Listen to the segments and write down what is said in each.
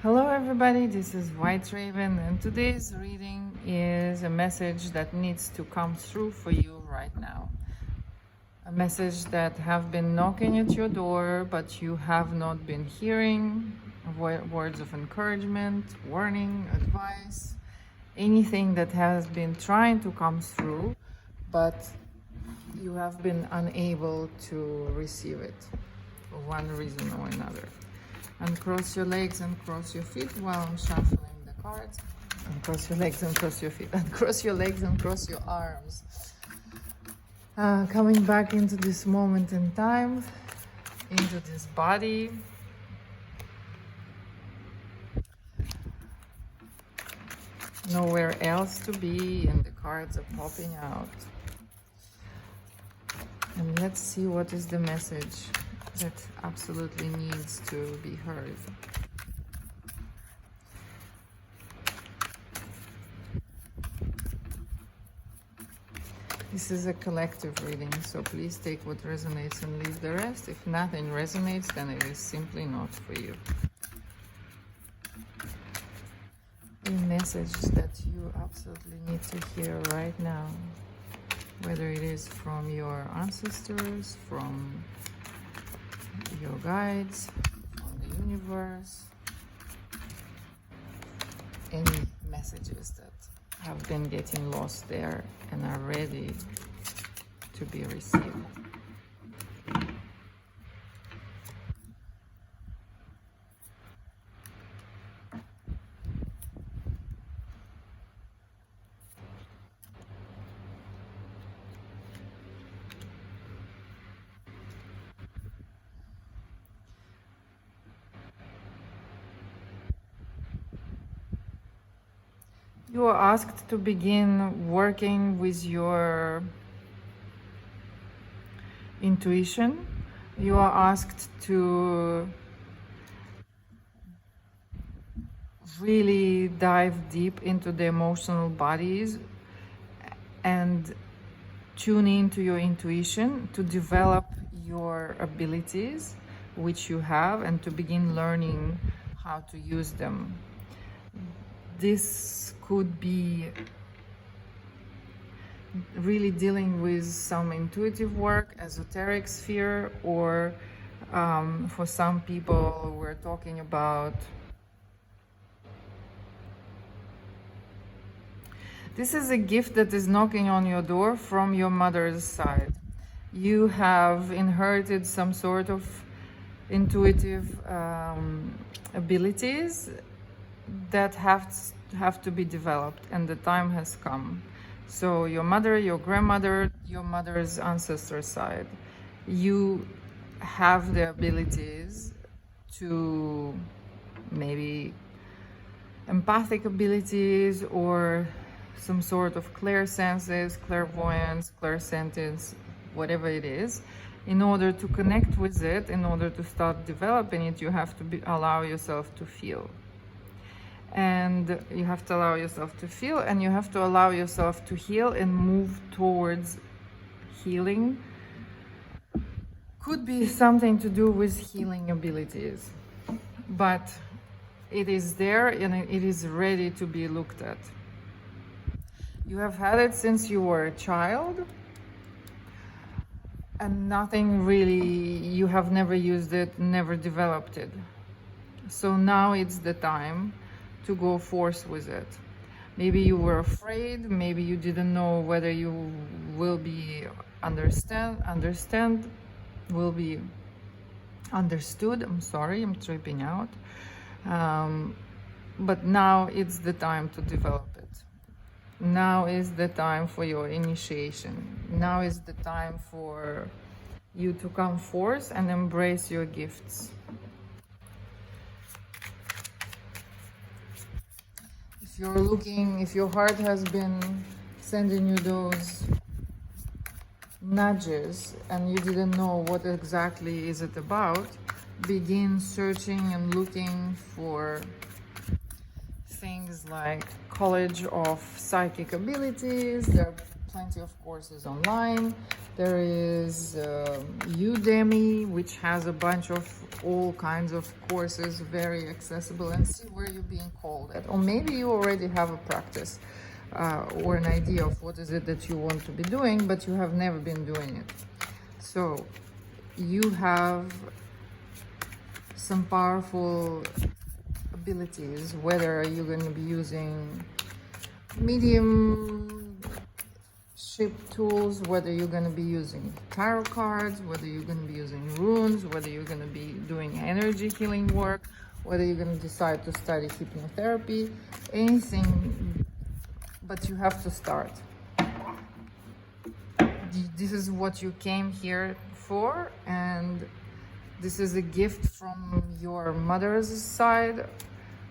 Hello everybody, this is White Raven, and today's reading is a message that needs to come through for you right now. A message that have been knocking at your door, but you have not been hearing. Words of encouragement, warning, advice, anything that has been trying to come through, but you have been unable to receive it for one reason or another. Uncross your legs and cross your feet while I'm shuffling the cards. Uncross your legs and cross your feet. Uncross your legs and cross your arms. Coming back into this moment in time, into this body. Nowhere else to be, and the cards are popping out. And let's see what is the message that absolutely needs to be heard. This is a collective reading, so please take what resonates and leave the rest. If nothing resonates, then it is simply not for you. A message that you absolutely need to hear right now, whether it is from your ancestors, from your guides, from the universe, any messages that have been getting lost there and are ready to be received. You are asked to begin working with your intuition. You are asked to really dive deep into the emotional bodies and tune into your intuition to develop your abilities, which you have, and to begin learning how to use them. This could be really dealing with some intuitive work, esoteric sphere, or for some people we're talking about this is a gift that is knocking on your door from your mother's side. You have inherited some sort of intuitive abilities that have to be developed, and the time has come. So your mother, your grandmother, your mother's ancestor side, you have the abilities to maybe empathic abilities or some sort of clairsenses, clairvoyance, clairsentience, whatever it is. In order to connect with it, in order to start developing it, you have to allow yourself to feel. And you have to allow yourself to feel, and you have to allow yourself to heal and move towards healing. Could be something to do with healing abilities, but it is there and it is ready to be looked at. You have had it since you were a child, and nothing really, you have never used it, never developed it. So now it's the time to go forth with it. Maybe you were afraid, maybe you didn't know whether you will be will be understood. I'm sorry, I'm tripping out. But now it's the time to develop it. Now is the time for your initiation. Now is the time for you to come forth and embrace your gifts. If your heart has been sending you those nudges and you didn't know what exactly is it about, begin searching and looking for things like College of Psychic Abilities. There are plenty of courses online. There is Udemy, which has a bunch of all kinds of courses, very accessible, and see where you're being called at. Or maybe you already have a practice or an idea of what is it that you want to be doing, but you have never been doing it. So you have some powerful abilities, whether you're going to be using medium ship tools, whether you're going to be using tarot cards, whether you're going to be using runes, whether you're going to be doing energy healing work, whether you're going to decide to study hypnotherapy, anything, but you have to start. This is what you came here for, and this is a gift from your mother's side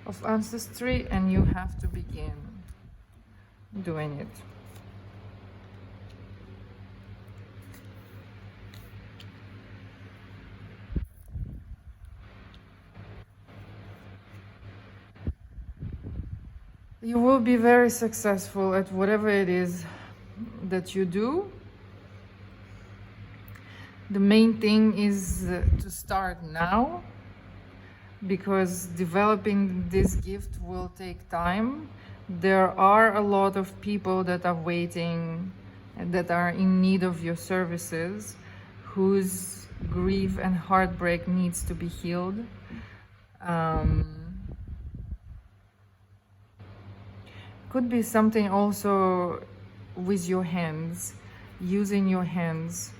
of ancestry, and you have to begin doing it. You will be very successful at whatever it is that you do. The main thing is to start now, because developing this gift will take time. There are a lot of people that are waiting and that are in need of your services, whose grief and heartbreak needs to be healed. Could be something also with your hands, using your hands,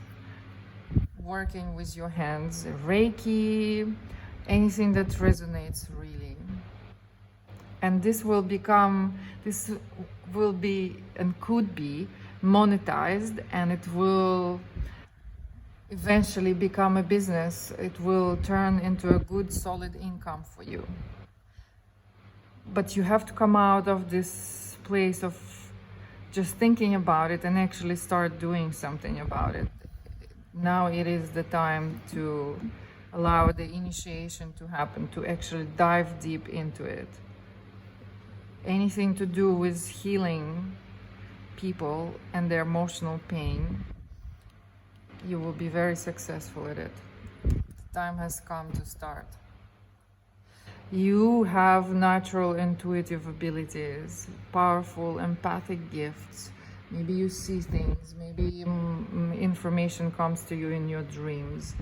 working with your hands, Reiki, anything that resonates really. And this will be and could be monetized, and it will eventually become a business. It will turn into a good solid income for you. But you have to come out of this place of just thinking about it and actually start doing something about it. Now it is the time to allow the initiation to happen, to actually dive deep into it. Anything to do with healing people and their emotional pain, you will be very successful at it. The time has come to start. You have natural intuitive abilities, powerful empathic gifts. Maybe you see things, maybe information comes to you in your dreams.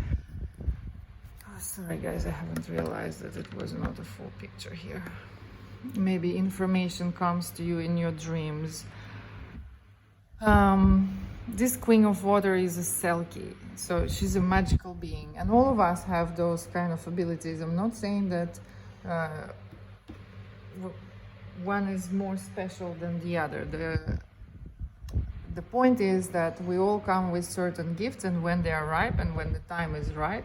Oh, sorry guys, I haven't realized that it was not a full picture here. Maybe information comes to you in your dreams. This Queen of Water is a Selkie, so she's a magical being, and all of us have those kind of abilities. I'm not saying that one is more special than the other. The point is that we all come with certain gifts, and when they are ripe and when the time is right,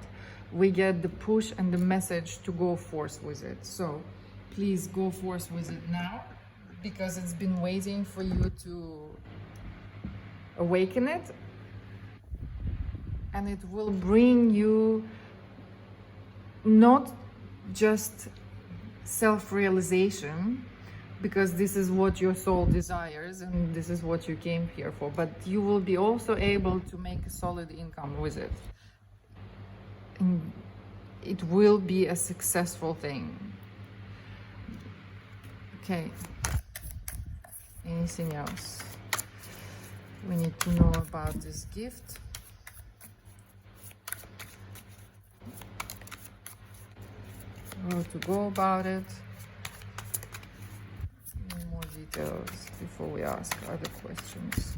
we get the push and the message to go forth with it. So please go forth with it now, because it's been waiting for you to awaken it, and it will bring you not just self-realization, because this is what your soul desires and this is what you came here for, but you will be also able to make a solid income with it, and it will be a successful thing. Okay, anything else we need to know about this gift? How to go about it? Any more details before we ask other questions?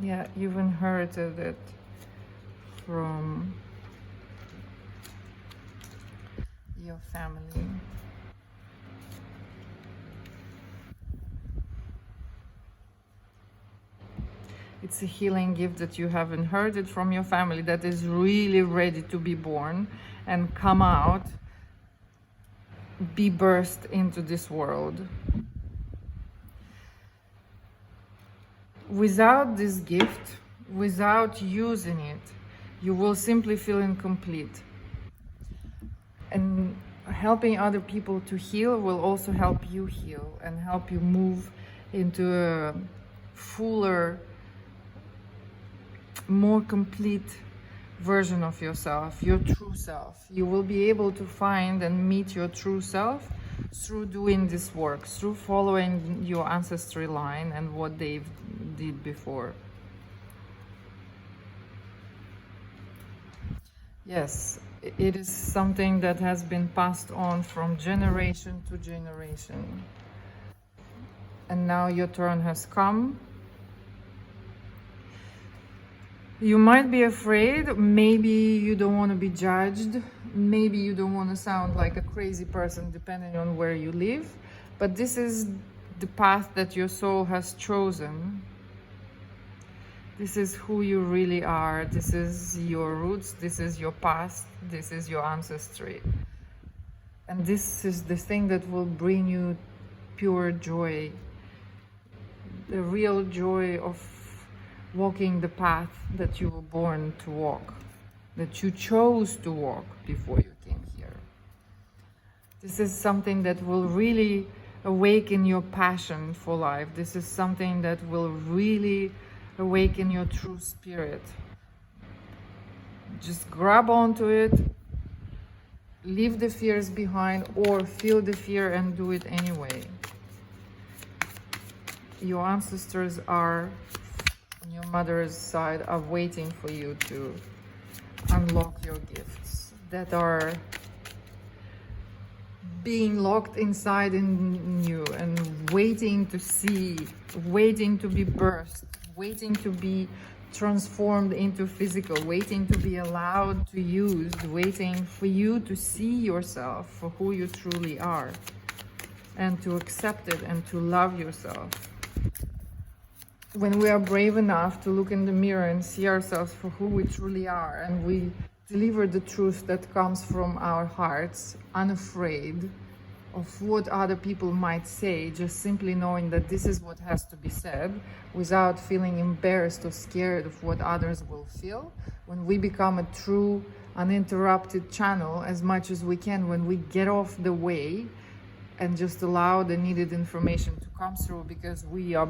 Yeah, you've inherited it from your family. It's a healing gift that you have inherited from your family that is really ready to be born and come out, be birthed into this world. Without this gift, without using it, you will simply feel incomplete. And helping other people to heal will also help you heal and help you move into a fuller, more complete version of yourself, your true self. You will be able to find and meet your true self through doing this work, through following your ancestry line and what they did before. Yes, it is something that has been passed on from generation to generation. And now your turn has come. You might be afraid, maybe you don't want to be judged, maybe you don't want to sound like a crazy person depending on where you live, but this is the path that your soul has chosen. This is who you really are, this is your roots, this is your past, this is your ancestry. And this is the thing that will bring you pure joy, the real joy of walking the path that you were born to walk, that you chose to walk before you came here. This is something that will really awaken your passion for life. This is something that will really awaken your true spirit. Just grab onto it, leave the fears behind, or feel the fear and do it anyway. Your ancestors are on your mother's side, are waiting for you to unlock your gifts that are being locked inside in you and waiting to see, waiting to be birthed, waiting to be transformed into physical, waiting to be allowed to use, waiting for you to see yourself for who you truly are and to accept it and to love yourself. When we are brave enough to look in the mirror and see ourselves for who we truly are, and we deliver the truth that comes from our hearts, unafraid of what other people might say, just simply knowing that this is what has to be said, without feeling embarrassed or scared of what others will feel. When we become a true, uninterrupted channel as much as we can, when we get off the way and just allow the needed information to come through, because we are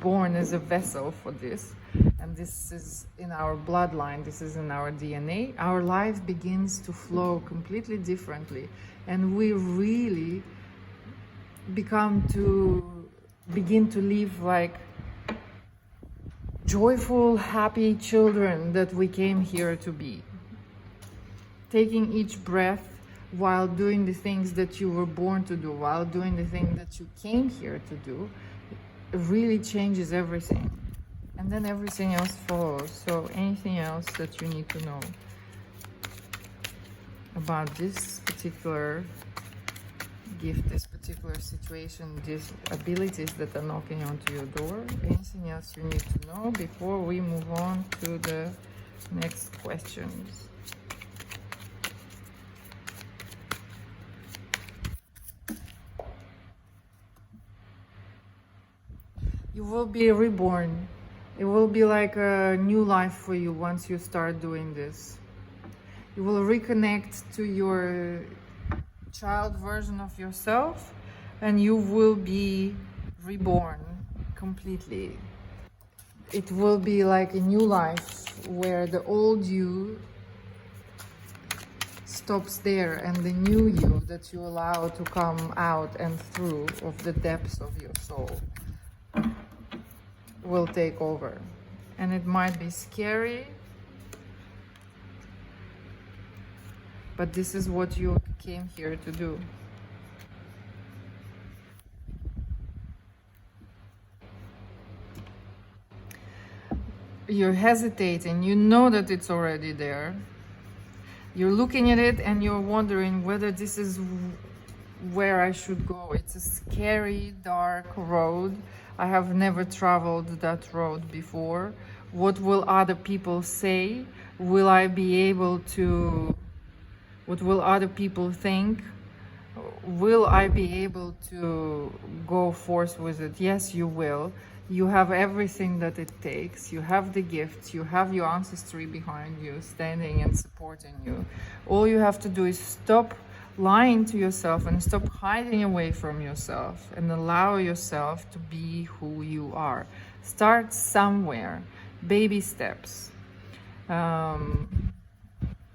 born as a vessel for this, and this is in our bloodline, this is in our DNA, our life begins to flow completely differently, and we really begin to live like joyful, happy children that we came here to be. Taking each breath while doing the things that you were born to do, while doing the thing that you came here to do, it really changes everything. And then everything else follows. So anything else that you need to know about this particular gift, this particular situation, these abilities that are knocking onto your door, anything else you need to know before we move on to the next questions? You will be reborn. It will be like a new life for you once you start doing this. You will reconnect to your child version of yourself, and you will be reborn completely. It will be like a new life where the old you stops there and the new you that you allow to come out and through of the depths of your soul will take over. And it might be scary, but this is what you came here to do. You're hesitating, you know that it's already there. You're looking at it and you're wondering whether this is where I should go. It's a scary, dark road. I have never traveled that road before. What will other people say? Will I be able to, what will other people think? Will I be able to go forth with it? Yes, you will. You have everything that it takes. You have the gifts. You have your ancestry behind you, standing and supporting you. All you have to do is stop lying to yourself and stop hiding away from yourself and allow yourself to be who you are. Start somewhere. Baby steps.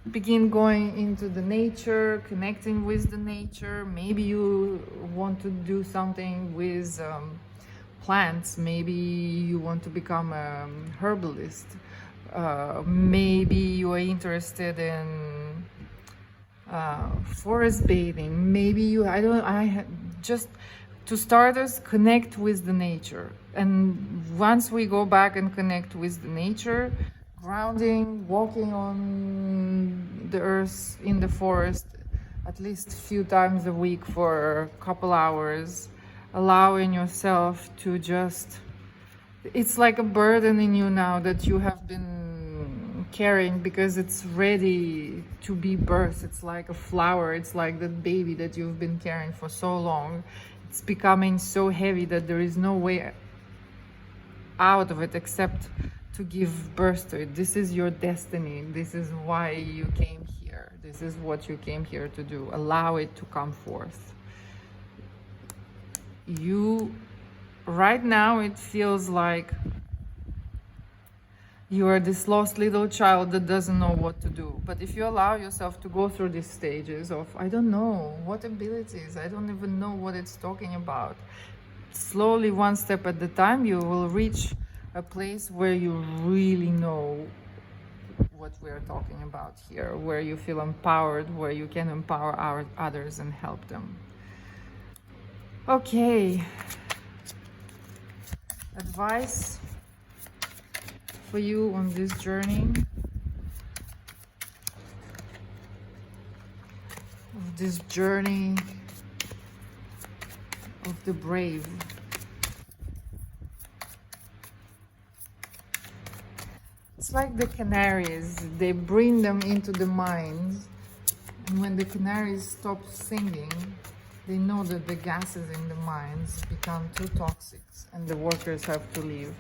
Begin going into the nature, connecting with the nature. Maybe you want to do something with plants. Maybe you want to become a herbalist. Maybe you are interested in forest bathing. Maybe you, just to start us, connect with the nature. And once we go back and connect with the nature, grounding, walking on the earth in the forest at least a few times a week for a couple hours, allowing yourself to just, it's like a burden in you now that you have been carrying because it's ready to be birthed. It's like a flower. It's like that baby that you've been carrying for so long. It's becoming so heavy that there is no way out of it except to give birth to it. This is your destiny. This is why you came here. This is what you came here to do. Allow it to come forth. Right now it feels like you are this lost little child that doesn't know what to do. But if you allow yourself to go through these stages of, I don't know, what abilities, I don't even know what it's talking about. Slowly, one step at a time, you will reach a place where you really know what we're talking about here, where you feel empowered, where you can empower others and help them. Okay. Advice for you on this journey, of the brave. It's like the canaries, they bring them into the mines, and when the canaries stop singing, they know that the gases in the mines become too toxic and the workers have to leave.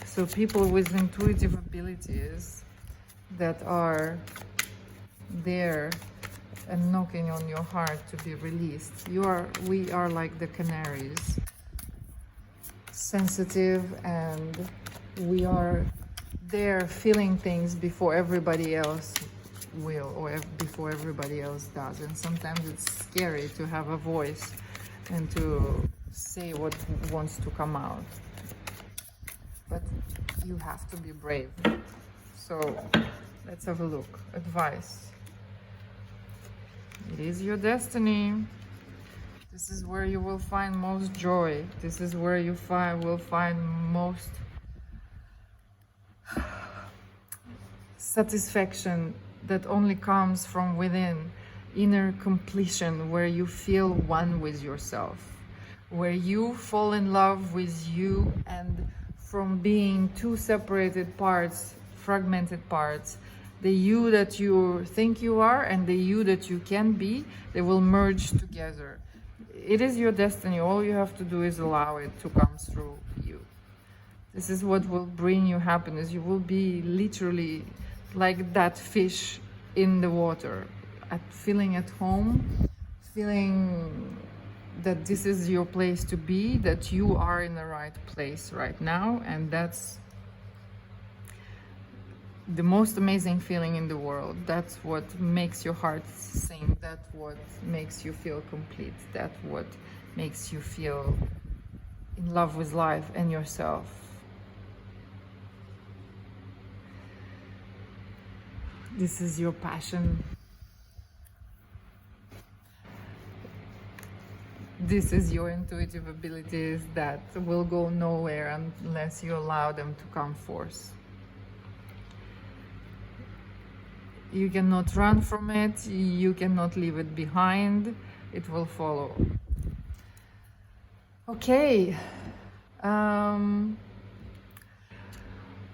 So people with intuitive abilities that are there and knocking on your heart to be released. We are like the canaries, sensitive, and we are there feeling things before everybody else will, or before everybody else does. And sometimes it's scary to have a voice and to say what wants to come out. But you have to be brave. So let's have a look. Advice. It is your destiny. This is where you will find most joy. This is where you will find most satisfaction that only comes from within. Inner completion, where you feel one with yourself, where you fall in love with you, and from being two separated parts, fragmented parts, the you that you think you are and the you that you can be, they will merge together. It is your destiny. All you have to do is allow it to come through you. This is what will bring you happiness. You will be literally like that fish in the water, feeling at home, feeling that this is your place to be, that you are in the right place right now, and that's the most amazing feeling in the world. That's what makes your heart sing. That's what makes you feel complete. That's what makes you feel in love with life and yourself. This is your passion. This is your intuitive abilities that will go nowhere unless you allow them to come forth. You cannot run from it. You cannot leave it behind. It will follow. Okay. Um,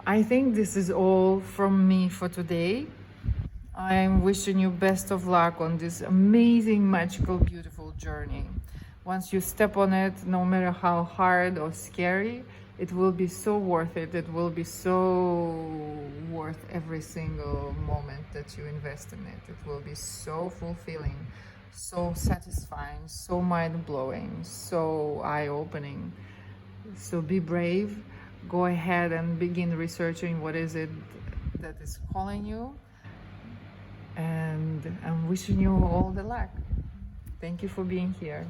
I think this is all from me for today. I'm wishing you best of luck on this amazing, magical, beautiful journey. Once you step on it, no matter how hard or scary, it will be so worth it. It will be so worth every single moment that you invest in it. It will be so fulfilling, so satisfying, so mind-blowing, so eye-opening. So be brave. Go ahead and begin researching what is it that is calling you, and I'm wishing you all the luck. Thank you for being here.